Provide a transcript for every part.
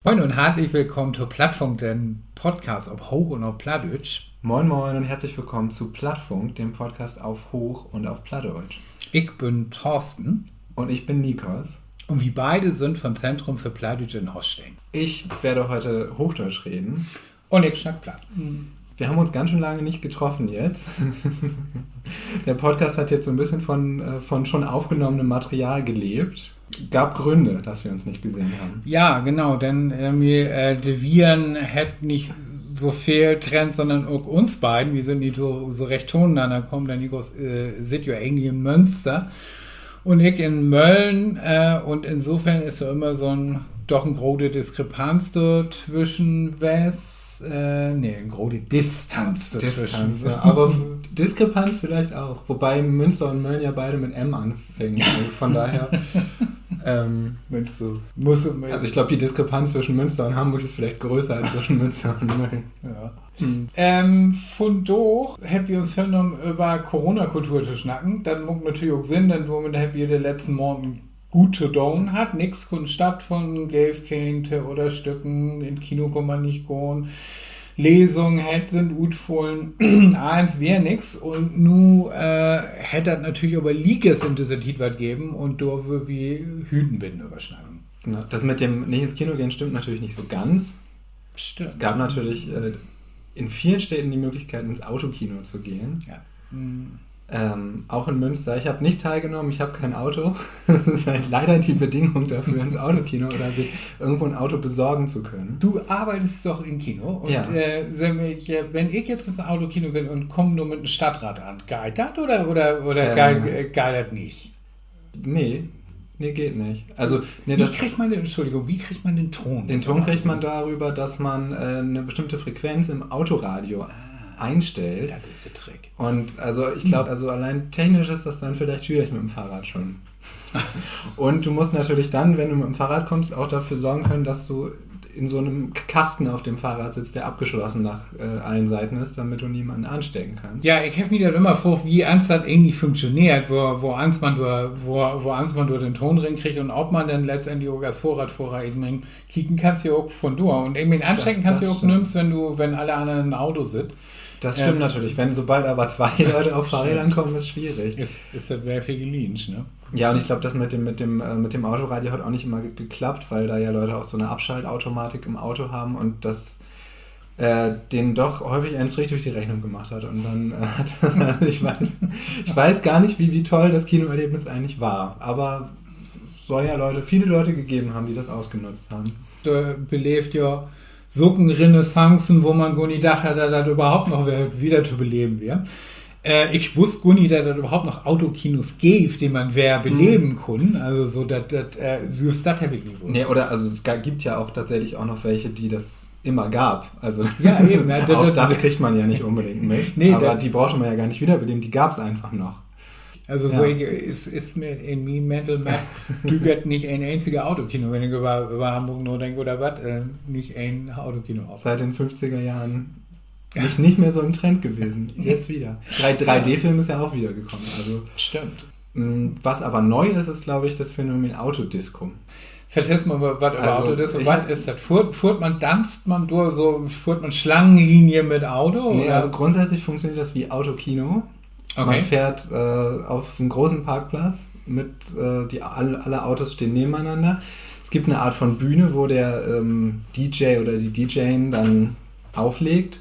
Moin und herzlich willkommen zur Plattfunk, dem Podcast auf Hoch und auf Plattdeutsch. Moin Moin und herzlich willkommen zu Plattfunk, dem Podcast auf Hoch und auf Plattdeutsch. Ich bin Thorsten. Und ich bin Nikos. Und wir beide sind vom Zentrum für Plattdeutsch in Holstein. Ich werde heute Hochdeutsch reden. Und ich schnack Platt. Wir haben uns ganz schön lange nicht getroffen jetzt. Der Podcast hat jetzt so ein bisschen von schon aufgenommenem Material gelebt. Gab Gründe, dass wir uns nicht gesehen haben. Ja, genau, denn die Viren hätten nicht so viel Trend, sondern auch uns beiden. Wir sind nicht so recht toneinander gekommen. Der Nikos sitzt ja eigentlich in Münster und ich in Mölln. Und insofern ist ja immer doch eine große Diskrepanz dort zwischen eine große Distanz dazwischen. Ja, aber Diskrepanz vielleicht auch. Wobei Münster und Mölln ja beide mit M anfangen. Also von daher... Also ich glaube, die Diskrepanz zwischen Münster und Hamburg ist vielleicht größer als zwischen Münster und Mölln. Ja. Von doch hätten wir uns vorgenommen, über Corona-Kultur zu schnacken. Das macht natürlich auch Sinn, denn womit hätten wir den letzten Morgen gut zu tun hat. Nichts konnte stattfinden, Gave oder Stücken, in Kino kann man nicht gehen. Lesungen sind gut vollen, eins wäre nix und nu hätte das natürlich aber Liges in dieser Zeit was geben und da würde wir Hütenbinden überschneiden. Genau. Das mit dem nicht ins Kino gehen stimmt natürlich nicht so ganz. Stimmt. Es gab natürlich in vielen Städten die Möglichkeit, ins Autokino zu gehen. Ja. Auch in Münster. Ich habe nicht teilgenommen, ich habe kein Auto. Das ist halt leider die Bedingung dafür, ins Autokino oder sich irgendwo ein Auto besorgen zu können. Du arbeitest doch im Kino und ja. Wenn ich jetzt ins Autokino bin und komme nur mit einem Stadtrat an, geilt das oder geilt das nicht? Nee, geht nicht. Also, wie kriegt man den Ton? Den Ton kriegt man darüber, dass man eine bestimmte Frequenz im Autoradio einstellt. Das ist der Trick. Und also ich glaube, allein technisch ist das dann vielleicht schwierig mit dem Fahrrad schon. Und du musst natürlich dann, wenn du mit dem Fahrrad kommst, auch dafür sorgen können, dass du in so einem Kasten auf dem Fahrrad sitzt, der abgeschlossen nach allen Seiten ist, damit du niemanden anstecken kannst. Ja, ich habe mich dann immer gefragt, wie ernst das irgendwie funktioniert, wo ernst man durch den Ton kriegt und ob man dann letztendlich auch als Vorradfahrer irgendwie kicken kannst du auch von durch. Und irgendwie anstecken kannst du auch nimmst, wenn alle anderen im Auto sind. Das stimmt natürlich. Sobald aber zwei Leute auf Fahrrädern kommen, ist schwierig. Ist das sehr viel geliehen, ne? Ja, und ich glaube, das mit dem Autoradio hat auch nicht immer geklappt, weil da ja Leute auch so eine Abschaltautomatik im Auto haben und das denen doch häufig einen Strich durch die Rechnung gemacht hat. Und dann ich weiß gar nicht, wie toll das Kinoerlebnis eigentlich war. Aber soll ja viele Leute gegeben haben, die das ausgenutzt haben. Da belebt ja Renaissancen, wo man gar nicht dachte, dass das überhaupt noch wieder zu beleben wäre. Ich wusste gar nicht, dass das überhaupt noch Autokinos gibt, die man beleben kann. Also so, das habe ich nicht gewusst. Nee, es gibt ja auch tatsächlich auch noch welche, die das immer gab. Also ja, eben. Auch das kriegt man ja nicht unbedingt mit. Nee, aber die brauchte man ja gar nicht wiederbeleben, die gab es einfach noch. Also so ist mir in meinem Mental Map dügert nicht ein einziger Autokino, wenn ich über Hamburg nur denke oder was, nicht ein Autokino auf. Seit den 50er Jahren nicht mehr so im Trend gewesen. Jetzt wieder. 3D-Film ist ja auch wieder gekommen. Also, stimmt. Was aber neu ist, glaube ich, das Phänomen Autodisco. Vertest mal, was über Autodisco, was ist das? Tanzt man durch, fuhrt man Schlangenlinie mit Auto? Nee, also grundsätzlich funktioniert das wie Autokino. Okay. Man fährt auf einem großen Parkplatz alle Autos stehen nebeneinander. Es gibt eine Art von Bühne, wo der DJ oder die DJin dann auflegt.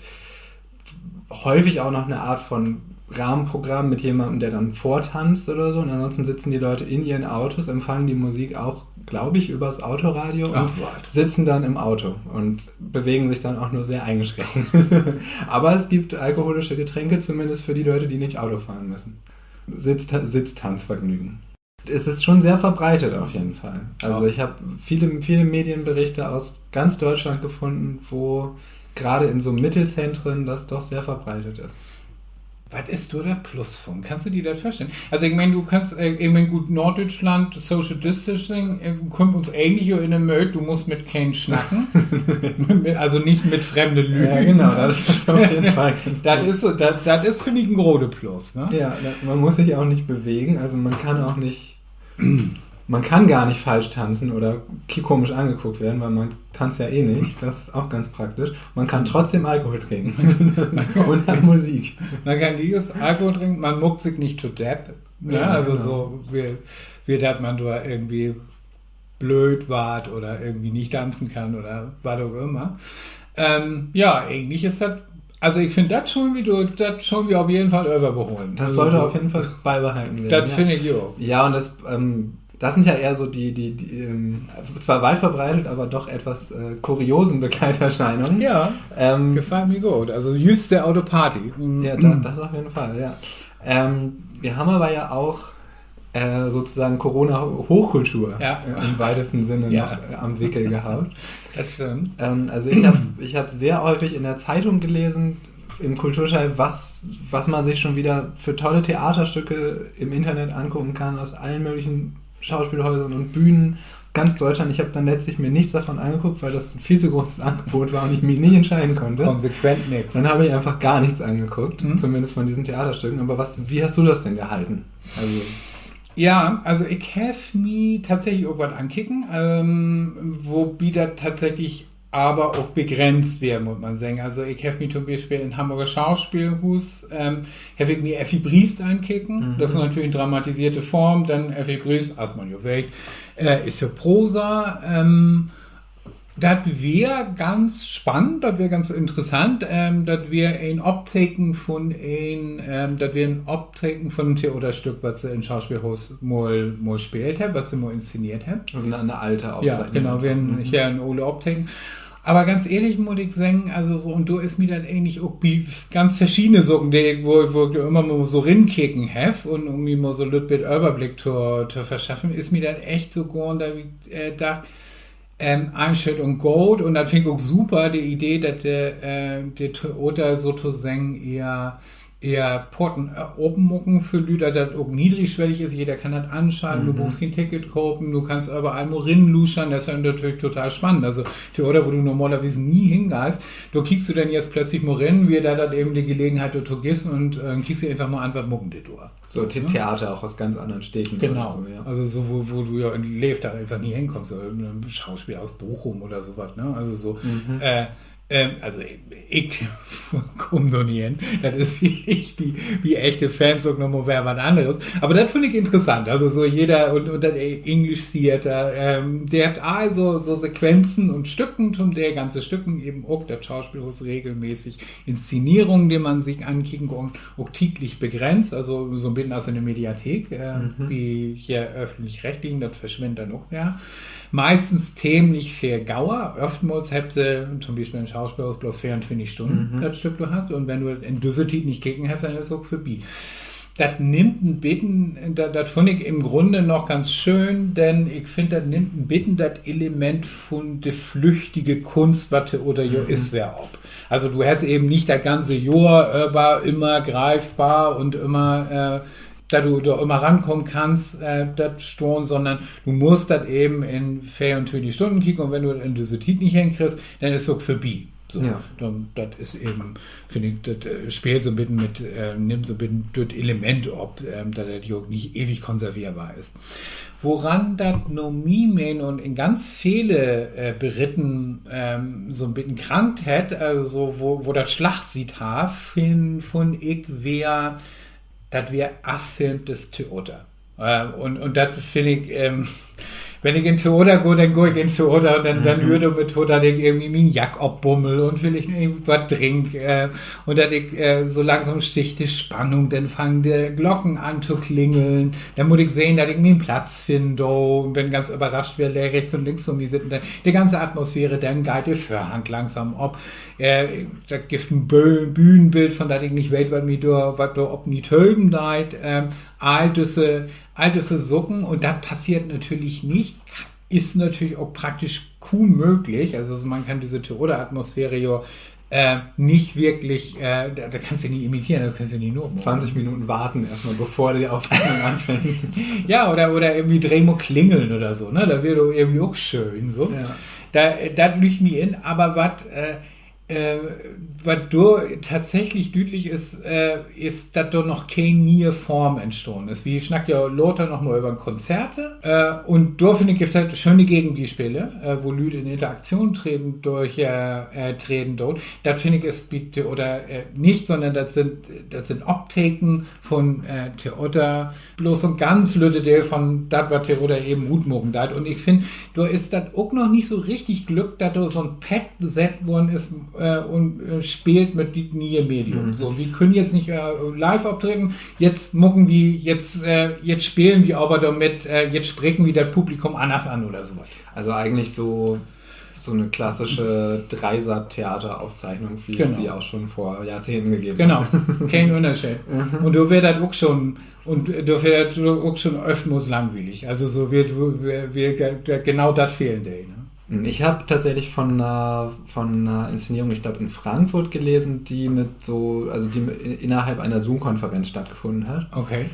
Häufig auch noch eine Art von Rahmenprogramm mit jemandem, der dann vortanzt oder so. Und ansonsten sitzen die Leute in ihren Autos, empfangen die Musik auch, glaube ich, übers Autoradio und sitzen dann im Auto und bewegen sich dann auch nur sehr eingeschränkt. Aber es gibt alkoholische Getränke, zumindest für die Leute, die nicht Auto fahren müssen. Sitztanzvergnügen. Es ist schon sehr verbreitet auf jeden Fall. Also ich habe viele Medienberichte aus ganz Deutschland gefunden, wo gerade in so Mittelzentren das doch sehr verbreitet ist. Was ist da der Plusfunk? Kannst du dir das vorstellen? Also ich meine, du kannst, gut, Norddeutschland, Social Distancing, kommt uns ähnlich in den Möd, du musst mit keinen schnacken. Also nicht mit fremden Lügen. Ja, genau, das ist auf jeden Fall ganz gut. Das ist, finde ich, ein großer Plus. Ne? Ja, man muss sich auch nicht bewegen, also man kann auch nicht man kann gar nicht falsch tanzen oder komisch angeguckt werden, weil man tanzt ja eh nicht. Das ist auch ganz praktisch. Man kann trotzdem Alkohol trinken und hat Musik. Man kann dieses Alkohol trinken, man muckt sich nicht to death. Ja, also genau. So wie dass man da irgendwie blöd wart oder irgendwie nicht tanzen kann oder was auch immer. Eigentlich ist das, also ich finde das schon wie auf jeden Fall überholen. Das sollte auf jeden Fall beibehalten werden. Das finde ich auch. Ja, und das sind ja eher so die zwar weit verbreitet, aber doch etwas kuriosen Begleiterscheinungen. Ja, gefällt mir gut. Also just der Autoparty. Ja, das auf jeden Fall, ja. Wir haben aber ja auch sozusagen Corona-Hochkultur im weitesten Sinne noch am Wickel gehabt. Das stimmt. Also ich hab sehr häufig in der Zeitung gelesen, im Kulturschau, was man sich schon wieder für tolle Theaterstücke im Internet angucken kann, aus allen möglichen Schauspielhäusern und Bühnen, ganz Deutschland. Ich habe dann letztlich mir nichts davon angeguckt, weil das ein viel zu großes Angebot war und ich mich nicht entscheiden konnte. Konsequent nichts. Dann habe ich einfach gar nichts angeguckt, zumindest von diesen Theaterstücken. Aber wie hast du das denn gehalten? Also ich habe mich tatsächlich irgendwas ankicken, wobei das tatsächlich aber auch begrenzt wäre, muss man sagen. Also ich habe mich zum Beispiel in Hamburger Schauspielhus, habe ich mir Effi Briest ankicken. Das ist natürlich eine dramatisierte Form. Dann Effi Briest, als man ja weiß, ist ja Prosa. Das wäre ganz spannend, das wäre ganz interessant. Das wäre ein Optiken von einem Theaterstück, was sie in Schauspielhaus mal spielt haben, was sie mal inszeniert haben. Also eine alte Aufzeichnung. Ja, genau, wir haben hier eine Ole Optiken. Aber ganz ehrlich muss ich sagen, also so, und du ist mir dann eigentlich auch ganz verschiedene Sachen, wo ich immer mal so rinkicken habe und irgendwie mal so ein bisschen Überblick zu verschaffen, ist mir dann echt so geworden, da ich dachte, Einschnitt und Gold, und dann finde ich auch super die Idee, dass der Theater sozusagen eher Porten open mucken für Leute, dass auch niedrigschwellig ist, jeder kann das anschauen, du musst kein Ticket kaufen, du kannst aber einmal rinluschern, das ist ja natürlich total spannend. Also Theater, wo du normalerweise nie hingehst, du kriegst du dann jetzt plötzlich mal rein, wie da dann eben die Gelegenheit dazu gehst und kriegst du einfach mal an, was mucken die da. So Theater auch aus ganz anderen Städten. Genau, oder so, ja. Also so, wo du ja in Lev da einfach nie hinkommst, oder ein Schauspiel aus Bochum oder sowas, ne? Also so, also ich komme da nie hin. Das ist wie echte Fans sagen, nochmal wäre was anderes. Aber das finde ich interessant. Also so jeder und das English Theater, der hat also so Sequenzen und Stücken, der ganze Stücken eben auch der Schauspielhaus regelmäßig Inszenierungen, die man sich ankicken kann, auch täglich begrenzt. Also so ein bisschen aus einer Mediathek, wie hier öffentlich-rechtlichen, das verschwindet dann auch mehr. Meistens themlich für Gauer. Oftmals habt ihr zum Beispiel ein Schauspielhaus bloß 24 Stunden, das Stück du hast. Und wenn du in Düsseldorf nicht kicken hast, dann ist es auch vorbei. Das nimmt ein bisschen, das finde ich im Grunde noch ganz schön, denn ich finde, das nimmt ein bisschen das Element von der flüchtige Kunst, was oder ist, wer ob. Also du hast eben nicht das ganze Jahr war immer greifbar und immer da du da immer rankommen kannst, das Sturm, sondern du musst das eben in 24 Stunden kicken, und wenn du in Düsseldorf nicht hinkriegst, dann ist es auch vorbei. So, ja. Das ist eben, finde ich, das spielt so ein bisschen mit, nimmt so ein bisschen das Element ab, dass der Jog nicht ewig konservierbar ist. Woran das Nomimen und in ganz viele Beritten so ein bisschen krankt hat, also wo das Schlachtsieht hat, von ich wäre, das wäre affilmtes Theater. Und das finde ich, wenn ich in Theater gehe, dann gehe ich in Theater und dann würde mit Theater irgendwie mein Jack abbummel und will ich irgendwas trinken. Und dass ich so langsam sticht die Spannung, dann fangen die Glocken an zu klingeln. Dann muss ich sehen, dass ich mir einen Platz finde und bin ganz überrascht, wer der rechts und links von mir sitzt. Die ganze Atmosphäre, dann geht der Vorhang langsam ab. Da gibt ein Bühnenbild, von das ich nicht weiß, was da ob nicht hölgen deit. All diese Sucken, und das passiert natürlich nicht, ist natürlich auch praktisch kaum möglich. Also man kann diese Tiroler-Atmosphäre ja nicht wirklich, da kannst du nicht imitieren, das kannst du nicht nur 20 Minuten warten erstmal, bevor die Aufzeichnung anfängt. Ja, oder irgendwie drehen und klingeln oder so, ne? Da wird doch irgendwie auch schön, so. Ja. Da lügt mich in, aber was, Was du tatsächlich deutlich ist, dass da noch keine neue Form entstanden ist. Wie schnackt ja Lothar noch mal über Konzerte. Und da finde ich, gibt es halt schöne Gegenspiele, wo Leute in Interaktion treten treten dort. Das finde ich ist bitte, oder nicht, sondern das sind Optiken von Theater, bloß so ein ganz lütte Teil von das, was Theater eben gut machen darf. Und ich finde, da ist das auch noch nicht so richtig Glück, dass da so ein Pad besetzt worden ist, und spielt mit dem Medium. So, wir können jetzt nicht live auftreten, jetzt mucken wir, jetzt spielen wir aber damit, jetzt sprechen wir das Publikum anders an oder sowas. Also eigentlich so eine klassische Dreisat-Theateraufzeichnung, wie es sie auch schon vor Jahrzehnten gegeben hat. Genau, kein Unterschied. Und du wirst das auch schon, öfters langweilig. Also so wird genau das fehlen dir. Ne? Ich habe tatsächlich von einer Inszenierung, ich glaube in Frankfurt gelesen, die innerhalb einer Zoom-Konferenz stattgefunden hat. Okay.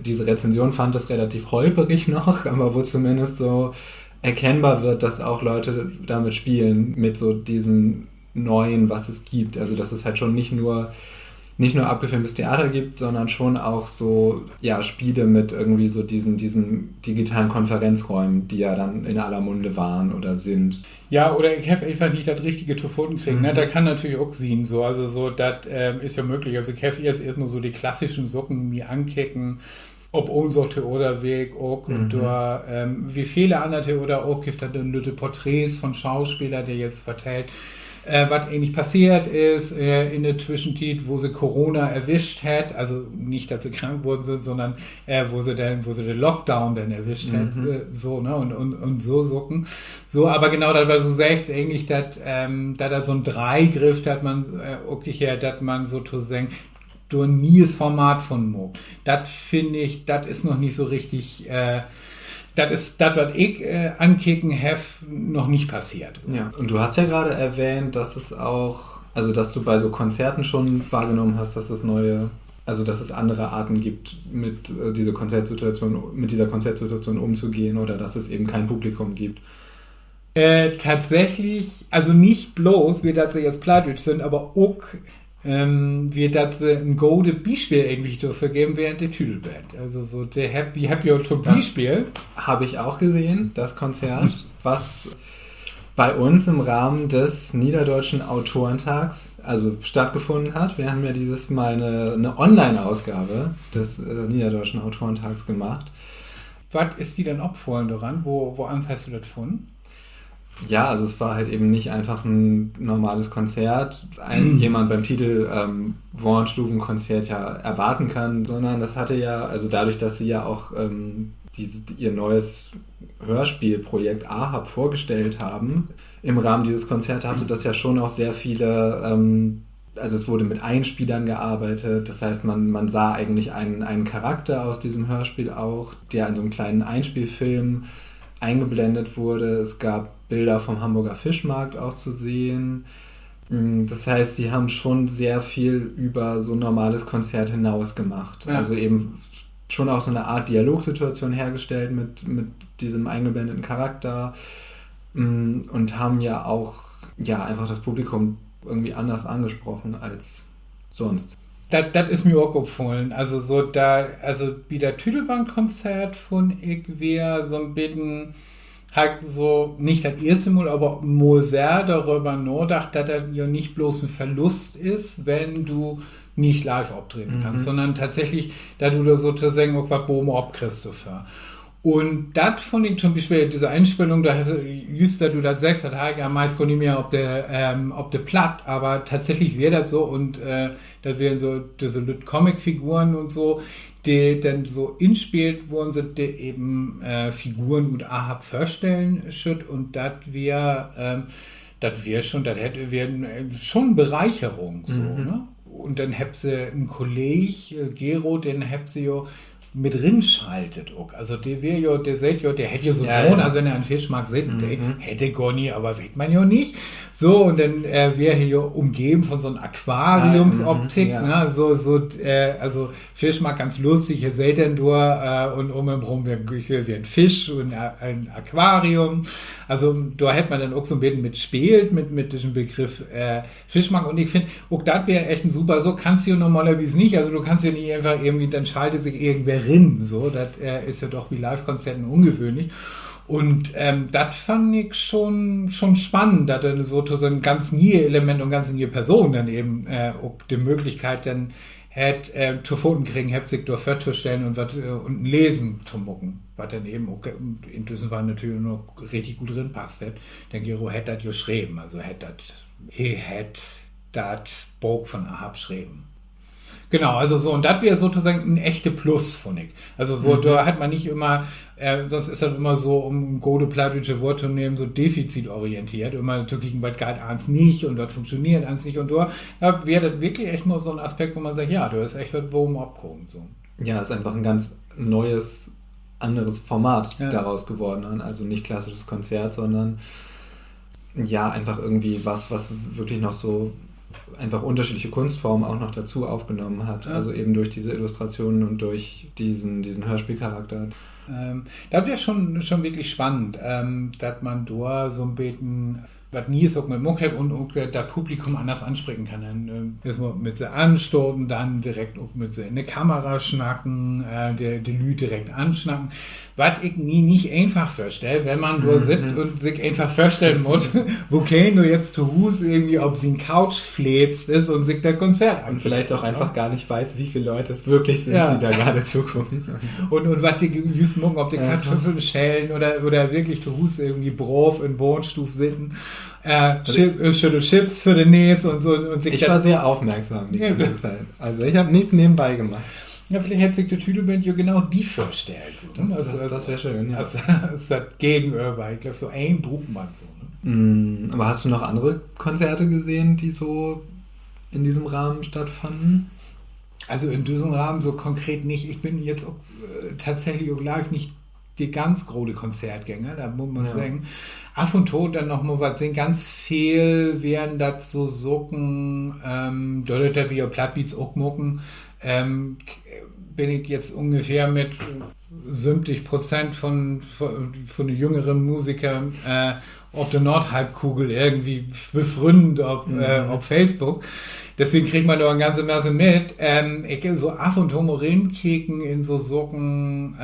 Diese Rezension fand das relativ holperig noch, aber wo zumindest so erkennbar wird, dass auch Leute damit spielen, mit so diesem Neuen, was es gibt. Also dass es halt schon nicht nur abgefilmtes Theater gibt, sondern schon auch so, ja, Spiele mit irgendwie so diesen digitalen Konferenzräumen, die ja dann in aller Munde waren oder sind. Ja, oder ich habe einfach nicht das richtige Telefonen kriegen. Ne? Da kann natürlich auch sein, so, also so, das ist ja möglich. Also ich habe jetzt erstmal so die klassischen Socken mir ankicken, ob unser Theaterweg auch und da, wie viele andere Theater auch gibt es dann Leute Porträts von Schauspielern, der jetzt vertellt, was ähnlich passiert ist in der Zwischenzeit, wo sie Corona erwischt hat, also nicht, dass sie krank worden sind, sondern wo sie den Lockdown dann erwischt hat, so, ne, und so Socken. So, aber genau, das war so selbst eigentlich, dass da so ein Dreigriff, dass man sozusagen turnieres Format von Mo. Das finde ich, das ist noch nicht so richtig, das ist das, was ich ankicken habe, noch nicht passiert. Ja, und du hast ja gerade erwähnt, dass es auch, also dass du bei so Konzerten schon wahrgenommen hast, dass es dass es andere Arten gibt, mit dieser Konzertsituation umzugehen oder dass es eben kein Publikum gibt. Tatsächlich, also nicht bloß, wir dass sie jetzt Plattdeutsch sind, aber auch wir dass sie ein golden Beispiel irgendwie dafür geben während der Tüdelband. Also so der Happy zum Beispiel. Habe ich auch gesehen, das Konzert, was bei uns im Rahmen des Niederdeutschen Autorentags stattgefunden hat. Wir haben ja dieses Mal eine Online-Ausgabe des Niederdeutschen Autorentags gemacht. Was ist die denn abfallen daran? Wo hast du das gefunden? Ja, also es war halt eben nicht einfach ein normales Konzert, jemand beim Titel Warnstufenkonzert ja erwarten kann, sondern das hatte ja, also dadurch, dass sie ja auch ihr neues Hörspielprojekt AHAB vorgestellt haben, im Rahmen dieses Konzerts hatte das ja schon auch sehr viele, also es wurde mit Einspielern gearbeitet, das heißt, man sah eigentlich einen Charakter aus diesem Hörspiel auch, der in so einem kleinen Einspielfilm eingeblendet wurde. Es gab Bilder vom Hamburger Fischmarkt auch zu sehen. Das heißt, die haben schon sehr viel über so ein normales Konzert hinaus gemacht. Ja. Also eben schon auch so eine Art Dialogsituation hergestellt mit diesem eingeblendeten Charakter und haben ja auch einfach das Publikum irgendwie anders angesprochen als sonst. Das ist mir auch aufgefallen. Also so wie der Tüdelband-Konzert von wäre so ein bisschen halt so, nicht das erste Mal, aber mal wer darüber nachgedacht, dass das ja nicht bloß ein Verlust ist, wenn du nicht live auftreten kannst, sondern tatsächlich, da du da sozusagen auch was Bomo abkriegst dafür. Und das von ich zum Beispiel, diese Einspielung, da hast du, just da du das sagst, das habe ich ja meist nicht mehr auf der Platt, aber tatsächlich wäre das so und das wären so diese Comic-Figuren und so, die dann so inspielt worden sind, die eben Figuren und AHAB vorstellen schütt und das wäre schon eine Bereicherung, so, ne? Und dann habt sie einen Kollege, Gero, den habt sie ja mit drin schaltet auch. Also der hätte ja so Ton, also wenn er einen Fisch mag, hätte gar nie, aber weiß man ja nicht. So, und dann wäre hier umgeben von so einer Aquariumsoptik, ne? Also Fisch mag ganz lustig, hier seht ihr nur, und um ihn rum wie ein Fisch und ein Aquarium. Also da hätte man dann auch so ein bisschen mitspielt, mit diesem Begriff Fischmarkt. Und ich finde, auch das wäre echt ein super, so kannst du ja normalerweise nicht. Also du kannst ja nicht einfach irgendwie, dann schaltet sich irgendwer rein. So, das ist ja doch wie Live-Konzerten ungewöhnlich. Und das fand ich schon spannend, dass er so ein ganz neue Element und ganz neue Person dann eben auch die Möglichkeit dann hat, zu Pfoten kriegen, sich durch Wörter stellen und und lesen zu mucken. Was dann eben auch in diesem Fall natürlich noch richtig gut drin passt. Der Gero hat das geschrieben, also hat das Buch von Ahab geschrieben. Genau, also so, und das wäre sozusagen ein echter Plus, finde ich. Also, da hat man nicht immer, sonst ist das immer so, um gute plattdeutsche Worte zu nehmen, so defizitorientiert, immer zu gucken, was geht eins nicht und was funktioniert eins nicht, und da wäre das wirklich echt mal so ein Aspekt, wo man sagt, ja, da ist echt was, wo man abkommt. So. Ja, ist einfach ein ganz neues, anderes Format daraus geworden, also nicht klassisches Konzert, sondern ja, einfach irgendwie was wirklich noch so einfach unterschiedliche Kunstformen auch noch dazu aufgenommen hat. Ja. Also eben durch diese Illustrationen und durch diesen Hörspielcharakter. Das wäre schon wirklich spannend, dass man da so ein bisschen was nie ist, auch mit Muckheb und das Publikum anders ansprechen kann. Dann mit sie anstorben, dann direkt auch mit sie in die Kamera schnacken, die Leute direkt anschnacken. Was ich nicht einfach vorstelle, wenn man da sitzt und sich einfach vorstellen muss, wo kein du jetzt zu Hus irgendwie, ob sie ein Couch fläzt ist und sich das Konzert an. Und vielleicht auch einfach gar nicht weiß, wie viele Leute es wirklich sind, die da gerade zugucken. und was die just mucken, ob die Kartoffeln schälen oder wirklich zu Hus irgendwie brav in Wohnstuf sitzen. Schüttel Chips für den Näs und so. Und ich war sehr aufmerksam die ganze Zeit. Also ich habe nichts nebenbei gemacht. Ja, vielleicht hätte sich der Tüdelband ja genau die vorstellt. So, ne? Das wäre schön, ja. Das hat Gegenüber. Ich glaube, so ein Bruchmann. So, ne? Aber hast du noch andere Konzerte gesehen, die so in diesem Rahmen stattfanden? Also in diesem Rahmen so konkret nicht. Ich bin jetzt auch, tatsächlich auch live nicht die ganz große Konzertgänger, da muss man sagen. Af und to dann noch mal was sehen. Ganz viel werden das so Socken, dort da wie Plattbeats auch mucken, bin ich jetzt ungefähr mit 70% von den jüngeren Musikern auf der Nordhalbkugel irgendwie befreundet auf Facebook. Deswegen kriegt man da eine ganze Masse mit. Ich so af und to kicken in so Socken,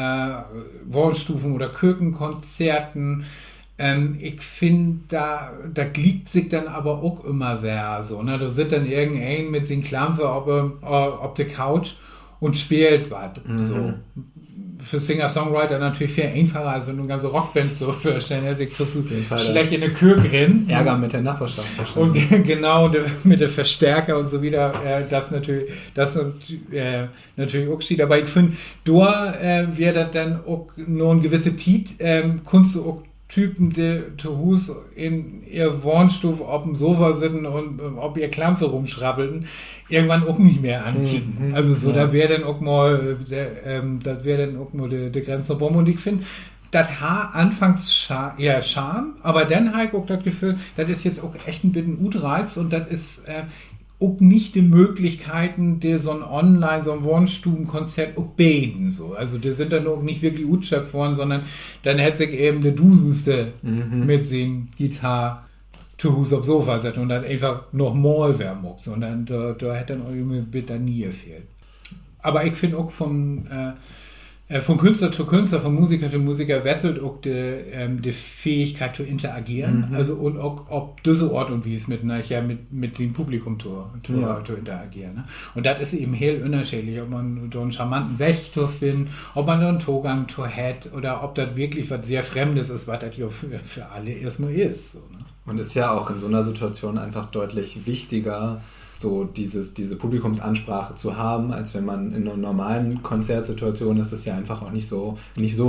Wohnstufen oder Kirchenkonzerten. Ich finde, da gliegt sich dann aber auch immer wer so. Ne? Da sitzt dann irgendein mit den Klampfe auf der Couch und spielt was. So. Für Singer-Songwriter natürlich viel einfacher, als wenn du eine ganze Rockband so vorstellen hättest. Kriegst du schlecht in eine Kirche rein. Ärger mit der Nachbarschaft. Und genau, mit der Verstärker und so wieder, das natürlich auch steht. Aber ich finde, da wäre das dann auch nur ein gewisser Tiet, kannst du auch Typen, die zu Hus in ihr Wohnstufe auf dem Sofa sitzen und ob ihr Klampfe rumschrabbeln, irgendwann auch nicht mehr ankicken. Also so, da wäre dann auch mal die Grenze rum. Und ich finde, das anfangs eher Charme, aber dann habe ich auch das Gefühl, das ist jetzt auch echt ein bisschen Utreiz und das ist auch nicht die Möglichkeiten, die so ein Wohnstubenkonzert auch beten, so. Also, die sind dann auch nicht wirklich utschöpft worden, sondern dann hätte sich eben der Dusenste mit den Gitarre zu Hus aufs Sofa setzen und dann einfach noch mal wer muckt. Und dann, da hätte dann irgendwie bitter nie gefehlt. Aber ich finde auch von Künstler zu Künstler, von Musiker zu Musiker wechselt auch die Fähigkeit zu interagieren. Also und auch ob diese Ort und wie es mit dem Publikum zu interagieren. Ne? Und das ist eben heel unterschiedlich, ob man so einen charmanten Wächter findet, ob man so einen Togang zu hat oder ob das wirklich was sehr Fremdes ist, was das ja für alle erstmal ist. So, ne? Und ist ja auch in so einer Situation einfach deutlich wichtiger, so diese Publikumsansprache zu haben, als wenn man in einer normalen Konzertsituation ist, es ja einfach auch nicht so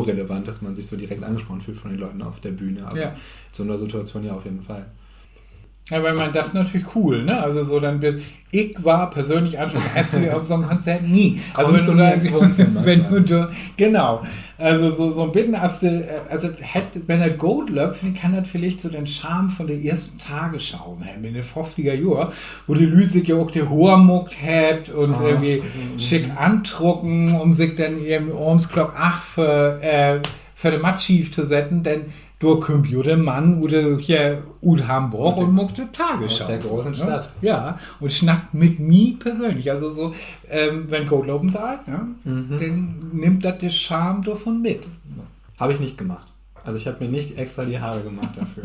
relevant, dass man sich so direkt angesprochen fühlt von den Leuten auf der Bühne. Aber in so einer Situation ja auf jeden Fall. Ja, weil man das natürlich cool, ne? Also so dann wird, ich war persönlich ansprechend, auf so einem Konzert nie. Also wenn du genau. Also so ein bisschen, also wenn er Gold läuft, kann das vielleicht so den Charme von der ersten Tagesschau haben, in den 50er Jahren, wo die Leute sich ja auch die Hormuckt hat und irgendwie schick andrucken, um sich dann eben ums Glock 8 für den Matschschief zu setzen, denn durch Computermann oder hier in Hamburg und muckte Tagesschau. Aus der großen Stadt. Ja, und schnackt mit mir persönlich. Also so, wenn Goldloben da ist, ne, dann nimmt das den Charme davon mit. Habe ich nicht gemacht. Also ich habe mir nicht extra die Haare gemacht dafür.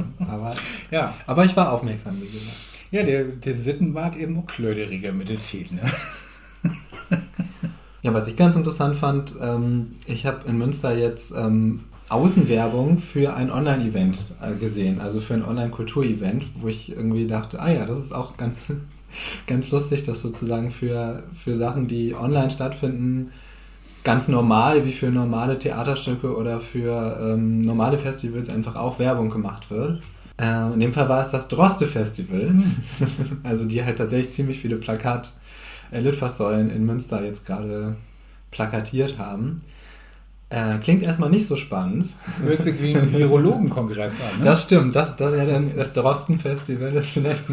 Aber ich war aufmerksam, wie gesagt. Ja, der Sittenwart eben auch klöderiger mit der Titel, ne? Ja, was ich ganz interessant fand, ich habe in Münster jetzt Außenwerbung für ein Online-Event gesehen, also für ein Online-Kultur-Event, wo ich irgendwie dachte, das ist auch ganz, ganz lustig, dass sozusagen für Sachen, die online stattfinden, ganz normal, wie für normale Theaterstücke oder für normale Festivals einfach auch Werbung gemacht wird. In dem Fall war es das Droste-Festival, also die halt tatsächlich ziemlich viele Litfaßsäulen in Münster jetzt gerade plakatiert haben. Klingt erstmal nicht so spannend. Hört sich wie ein Virologenkongress an. Ne? Das stimmt, das Drosten-Festival ist vielleicht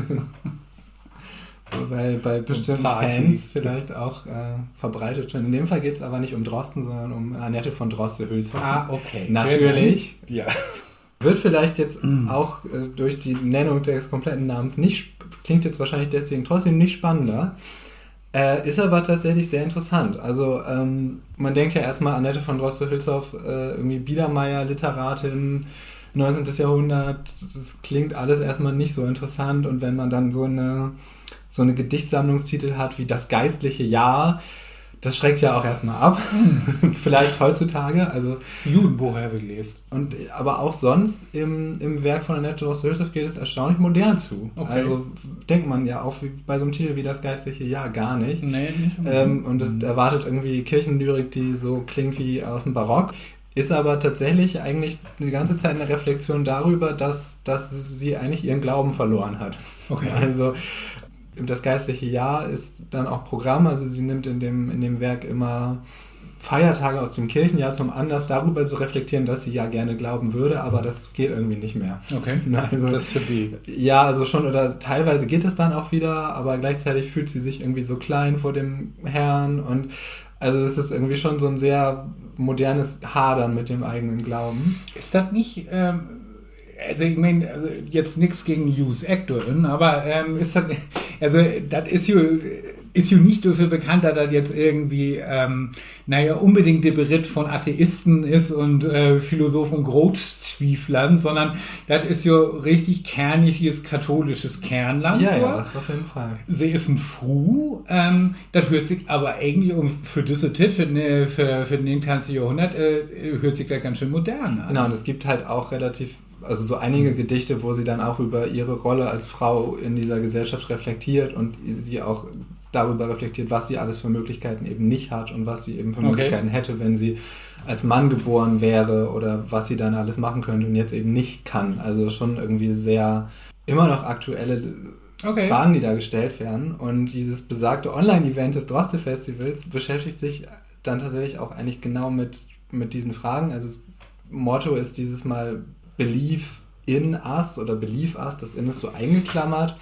bei bestimmten Fans vielleicht auch verbreitet schon. In dem Fall geht es aber nicht um Drosten, sondern um Annette von Droste-Hülshoff. Okay. Natürlich. Ja. Wird vielleicht jetzt auch durch die Nennung des kompletten Namens klingt jetzt wahrscheinlich deswegen trotzdem nicht spannender. Ist aber tatsächlich sehr interessant. Also man denkt ja erstmal Annette von Droste-Hülshoff, irgendwie Biedermeier, Literatin, 19. Jahrhundert, das klingt alles erstmal nicht so interessant. Und wenn man dann so eine Gedichtsammlungstitel hat wie Das geistliche Jahr, das schreckt ja auch erstmal ab. Vielleicht heutzutage. Also Judenbuch habe ich gelesen. Aber auch sonst im Werk von Annette Droste-Hülshoff geht es erstaunlich modern zu. Okay. Also denkt man ja auch bei so einem Titel wie Das geistliche Jahr gar nicht. Nee, nicht. Und es erwartet irgendwie Kirchenlyrik, die so klingt wie aus dem Barock. Ist aber tatsächlich eigentlich die ganze Zeit eine Reflexion darüber, dass sie eigentlich ihren Glauben verloren hat. Okay. Also das geistliche Jahr ist dann auch Programm, also sie nimmt in dem Werk immer Feiertage aus dem Kirchenjahr zum Anlass, darüber zu reflektieren, dass sie ja gerne glauben würde, aber das geht irgendwie nicht mehr. Okay, also, das für die. Ja, also schon, oder teilweise geht es dann auch wieder, aber gleichzeitig fühlt sie sich irgendwie so klein vor dem Herrn und also es ist irgendwie schon so ein sehr modernes Hadern mit dem eigenen Glauben. Ist das nicht... Also ich meine, also jetzt nichts gegen Use Actoren, aber ist das, also das ist ja nicht dafür bekannt, dass das jetzt irgendwie, unbedingt der Beritt von Atheisten ist und Philosophen Großzwieflern, sondern das ist ja richtig kerniges katholisches Kernland. Ja, das auf jeden Fall. Sie ist ein Fru, das hört sich aber eigentlich für diese Tit, für den 19. Jahrhundert, hört sich das ganz schön modern an. Genau, und es gibt halt auch also so einige Gedichte, wo sie dann auch über ihre Rolle als Frau in dieser Gesellschaft reflektiert und sie auch darüber reflektiert, was sie alles für Möglichkeiten eben nicht hat und was sie eben für Möglichkeiten hätte, wenn sie als Mann geboren wäre oder was sie dann alles machen könnte und jetzt eben nicht kann. Also schon irgendwie sehr immer noch aktuelle Fragen, die da gestellt werden. Und dieses besagte Online-Event des Droste-Festivals beschäftigt sich dann tatsächlich auch eigentlich genau mit diesen Fragen. Also das Motto ist dieses Mal Believe in us oder Believe us, das in ist so eingeklammert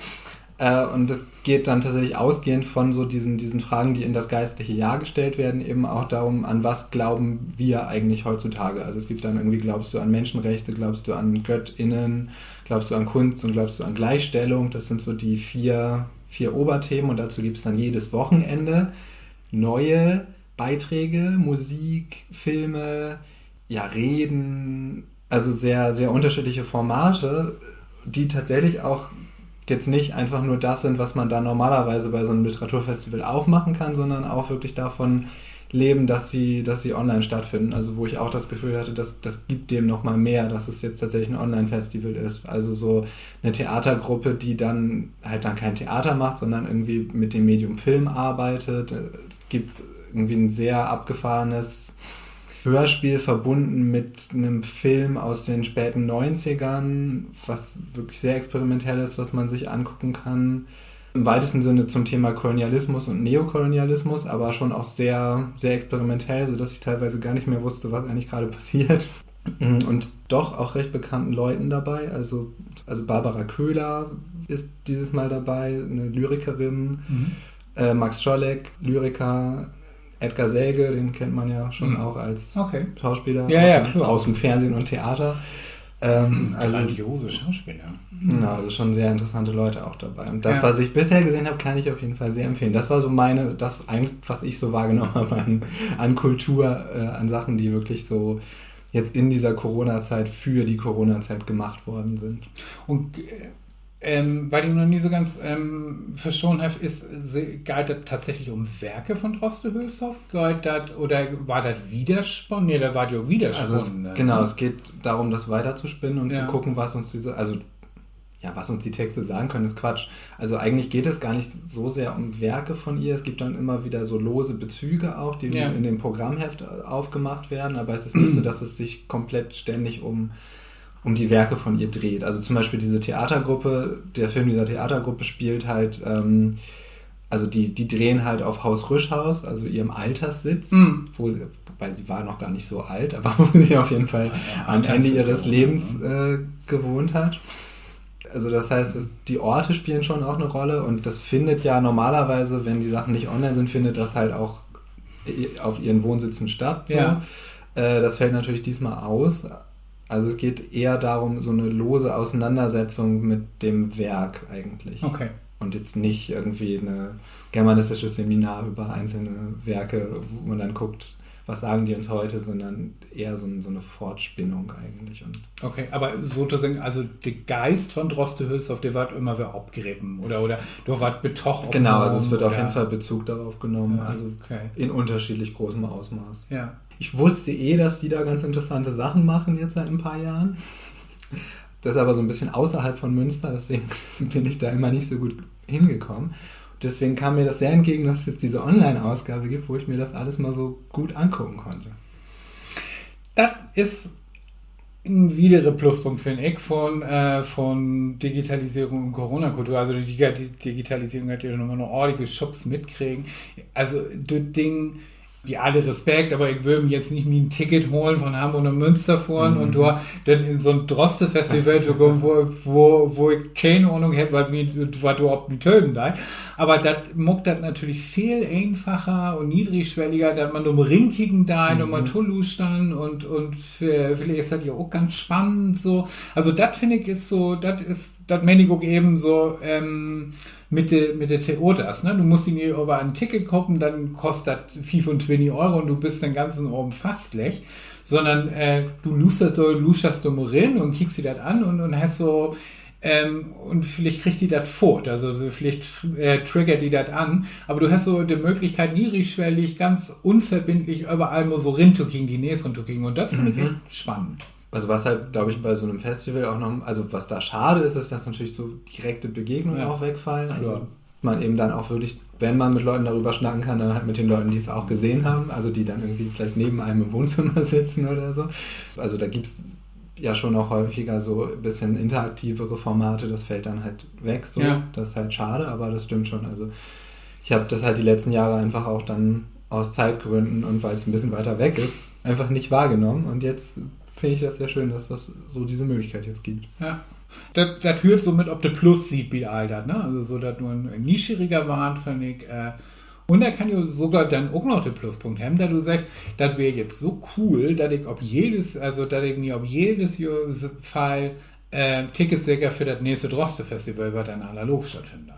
und das geht dann tatsächlich ausgehend von so diesen Fragen, die in das geistliche Jahr gestellt werden, eben auch darum, an was glauben wir eigentlich heutzutage. Also es gibt dann irgendwie, glaubst du an Menschenrechte, glaubst du an GöttInnen, glaubst du an Kunst und glaubst du an Gleichstellung, das sind so die vier Oberthemen und dazu gibt es dann jedes Wochenende neue Beiträge, Musik, Filme, Reden, also sehr, sehr unterschiedliche Formate, die tatsächlich auch jetzt nicht einfach nur das sind, was man da normalerweise bei so einem Literaturfestival auch machen kann, sondern auch wirklich davon leben, dass sie online stattfinden. Also wo ich auch das Gefühl hatte, das gibt dem nochmal mehr, dass es jetzt tatsächlich ein Online-Festival ist. Also so eine Theatergruppe, die dann kein Theater macht, sondern irgendwie mit dem Medium Film arbeitet. Es gibt irgendwie ein sehr abgefahrenes Hörspiel verbunden mit einem Film aus den späten 90ern, was wirklich sehr experimentell ist, was man sich angucken kann. Im weitesten Sinne zum Thema Kolonialismus und Neokolonialismus, aber schon auch sehr, sehr experimentell, sodass ich teilweise gar nicht mehr wusste, was eigentlich gerade passiert. Und doch auch recht bekannten Leuten dabei. Also Barbara Köhler ist dieses Mal dabei, eine Lyrikerin. Max Scholleck, Lyriker. Edgar Selge, den kennt man ja schon auch als Schauspieler aus dem Fernsehen und Theater. Grandiose Schauspieler. Also schon sehr interessante Leute auch dabei. Und das, was ich bisher gesehen habe, kann ich auf jeden Fall sehr empfehlen. Das war so was ich so wahrgenommen habe an Kultur, an Sachen, die wirklich so jetzt in dieser Corona-Zeit für die Corona-Zeit gemacht worden sind. Und weil ich noch nie so ganz verstanden habe, geht das tatsächlich um Werke von Droste Hülshoff? Oder war das Widerspannend? Nee, da war ja Widerspannend. Also genau, es geht darum, das weiterzuspinnen und zu gucken, was uns was uns die Texte sagen können, ist Quatsch. Also eigentlich geht es gar nicht so sehr um Werke von ihr. Es gibt dann immer wieder so lose Bezüge auch, die in dem Programmheft aufgemacht werden, aber es ist nicht so, dass es sich komplett ständig um die Werke von ihr dreht. Also zum Beispiel diese Theatergruppe, der Film dieser Theatergruppe spielt halt, also die drehen halt auf Haus Rüschhaus, also ihrem Alterssitz, wobei sie war noch gar nicht so alt, aber wo sie auf jeden Fall am Ende ihres Lebens gewohnt hat. Also das heißt, die Orte spielen schon auch eine Rolle und das findet ja normalerweise, wenn die Sachen nicht online sind, findet das halt auch auf ihren Wohnsitzen statt. So. Ja. Das fällt natürlich diesmal aus. Also es geht eher darum, so eine lose Auseinandersetzung mit dem Werk eigentlich. Okay. Und jetzt nicht irgendwie ein germanistisches Seminar über einzelne Werke, wo man dann guckt, was sagen die uns heute, sondern eher so eine Fortspinnung eigentlich. Okay, aber sozusagen, also der Geist von Droste Hülshoff, der wird immer wieder abgerieben oder du wird betocht. Genau, also es wird auf jeden Fall Bezug darauf genommen, in unterschiedlich großem Ausmaß. Ja. Ich wusste dass die da ganz interessante Sachen machen jetzt seit ein paar Jahren. Das ist aber so ein bisschen außerhalb von Münster, deswegen bin ich da immer nicht so gut hingekommen. Deswegen kam mir das sehr entgegen, dass es jetzt diese Online-Ausgabe gibt, wo ich mir das alles mal so gut angucken konnte. Das ist ein weiterer Pluspunkt, finde ich, von Digitalisierung und Corona-Kultur. Also die Digitalisierung hat ja nochmal eine ordentliche Schubs mitkriegen. Also das Ding, wie alle Respekt, aber ich will mir jetzt nicht mir ein Ticket holen von Hamburg nach Münster fahren und dann in so ein Droste-Festival zu kommen, wo ich keine Ahnung hätte, was du überhaupt mit Töten da. Aber das muckt das natürlich viel einfacher und niedrigschwelliger, dass man um Rinkigen da nochmal Tulu stand und vielleicht ist das ja auch ganz spannend so. Also das finde ich ist so, das meine ich auch eben so, mit der Theaters, ne? Du musst ihn hier über ein Ticket kaufen, dann kostet das 25 € und du bist den ganzen Abend fast lech. Sondern du lusterst du mal rein und kickst dir das an und hast so, und vielleicht kriegt die das fort, also vielleicht triggert die das an, aber du hast so die Möglichkeit, niedrigschwellig, ganz unverbindlich überall mal so rinzukicken, die Näs rinzukicken und das finde ich echt spannend. Also was halt, glaube ich, bei so einem Festival auch noch, also was da schade ist, ist, dass natürlich so direkte Begegnungen auch wegfallen. Also man eben dann auch wirklich, wenn man mit Leuten darüber schnacken kann, dann halt mit den Leuten, die es auch gesehen haben, also die dann irgendwie vielleicht neben einem im Wohnzimmer sitzen oder so. Also da gibt es ja schon auch häufiger so ein bisschen interaktivere Formate, das fällt dann halt weg. So. Ja. Das ist halt schade, aber das stimmt schon. Also ich habe das halt die letzten Jahre einfach auch dann aus Zeitgründen und weil es ein bisschen weiter weg ist, einfach nicht wahrgenommen und jetzt finde ich das sehr schön, dass das so diese Möglichkeit jetzt gibt. Ja. Das hört so mit, ob der Plus sieht, wie alt, ne? Also so, dass nur ein nischiger war, finde ich. Und da kann ja sogar dann auch noch den Pluspunkt haben, da du sagst, das wäre jetzt so cool, dass ich mir auf jedes Fall Tickets sicher für das nächste Droste-Festival wird dann analog stattfinden. Ne?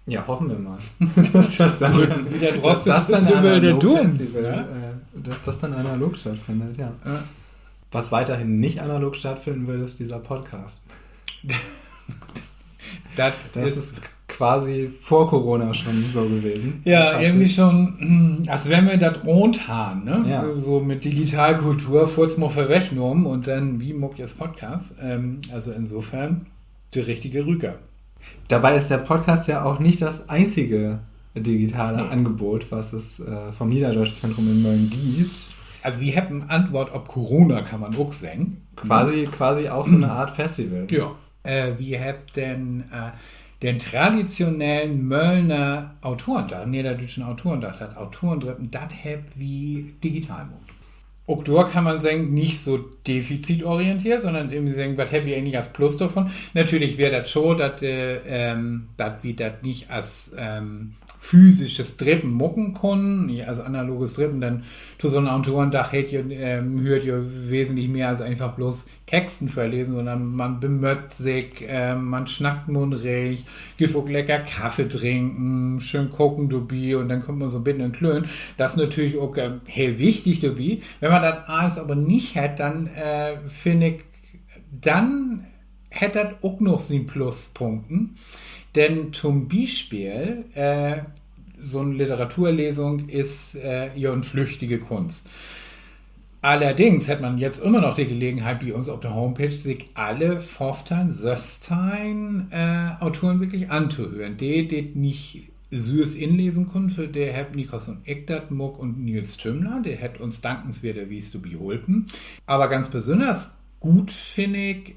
Ja, hoffen wir mal. dass das dann analog stattfindet, ja. Was weiterhin nicht analog stattfinden will, ist dieser Podcast. Das ist quasi vor Corona schon so gewesen. Ja, irgendwie schon, als wenn wir das rund haben, ne? Ja. So mit Digitalkultur, kurz mal verwechseln und dann, wie muckt jetzt Podcast? Also insofern, die richtige Rücker. Dabei ist der Podcast ja auch nicht das einzige digitale Angebot, was es vom Niederdeutschen Zentrum in Mölln gibt. Also wir haben eine Antwort, ob Corona kann man auch sagen. Quasi auch so eine Art Festival. Ja. Wir haben den traditionellen Möllner Autorentag, niederdeutschen Autorentag, das Autorentreffen, das haben wir digital gemacht. Auch dort kann man sagen, nicht so defizitorientiert, sondern irgendwie sagen, was habe ich eigentlich als Plus davon? Natürlich wäre das schon, dass wir das nicht als physisches Drippen mucken können, nicht als analoges Drippen, dann zu so einem Autorentag hört ihr wesentlich mehr als einfach bloß Texten verlesen, sondern man bemött sich, man schnackt mundrig, gibt auch lecker Kaffee trinken, schön gucken dabei und dann kommt man so ein bisschen in Klönen. Das ist natürlich auch heel wichtig dabei. Wenn man das alles aber nicht hat, dann finde ich, dann hätte das auch noch seinen Pluspunkten. Denn zum Beispiel, so eine Literaturlesung ist ja eine flüchtige Kunst. Allerdings hat man jetzt immer noch die Gelegenheit, bei uns auf der Homepage sich alle 15, 16 Autoren wirklich anzuhören. Die nicht süß inlesen können, für der hat Nikos und Ekdat Muck und Nils Tümmler, der hat uns dankenswerter wie du beholpen. Aber ganz besonders gut finde ich,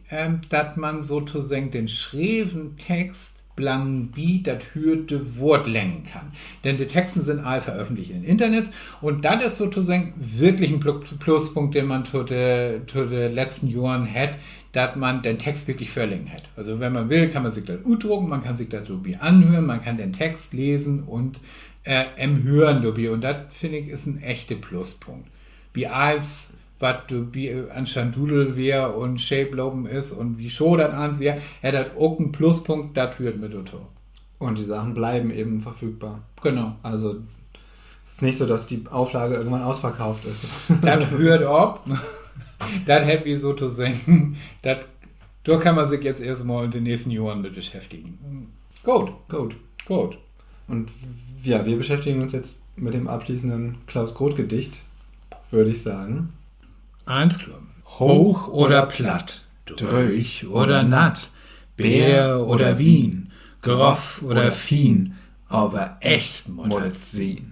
dass man sozusagen den schreven Text blank wie das hörte Wort lenken kann. Denn die Texte sind alle veröffentlicht im Internet und das ist sozusagen wirklich ein Pluspunkt, den man zu den letzten Jahren hat, dass man den Text wirklich verlinken hat. Also wenn man will, kann man sich das drucken, man kann sich das so wie anhören, man kann den Text lesen und hören dabei. Und das finde ich ist ein echter Pluspunkt. Wie als was anstatt Doodle wäre und Shape-Loben ist und wie Show das eins wäre, hat das auch einen Pluspunkt, das hört mit Autor. Und die Sachen bleiben eben verfügbar. Genau. Also es ist nicht so, dass die Auflage irgendwann ausverkauft ist. Das hört ab. Das happy sozusagen. Da kann man sich jetzt erstmal in den nächsten Jahren mit beschäftigen. Gut. Und ja, wir beschäftigen uns jetzt mit dem abschließenden Klaus-Groth-Gedicht, würde ich sagen. Eins klum. Hoch oder platt, durch oder natt, Bär oder Wien, groff oder fien, aber echt muss es sehen.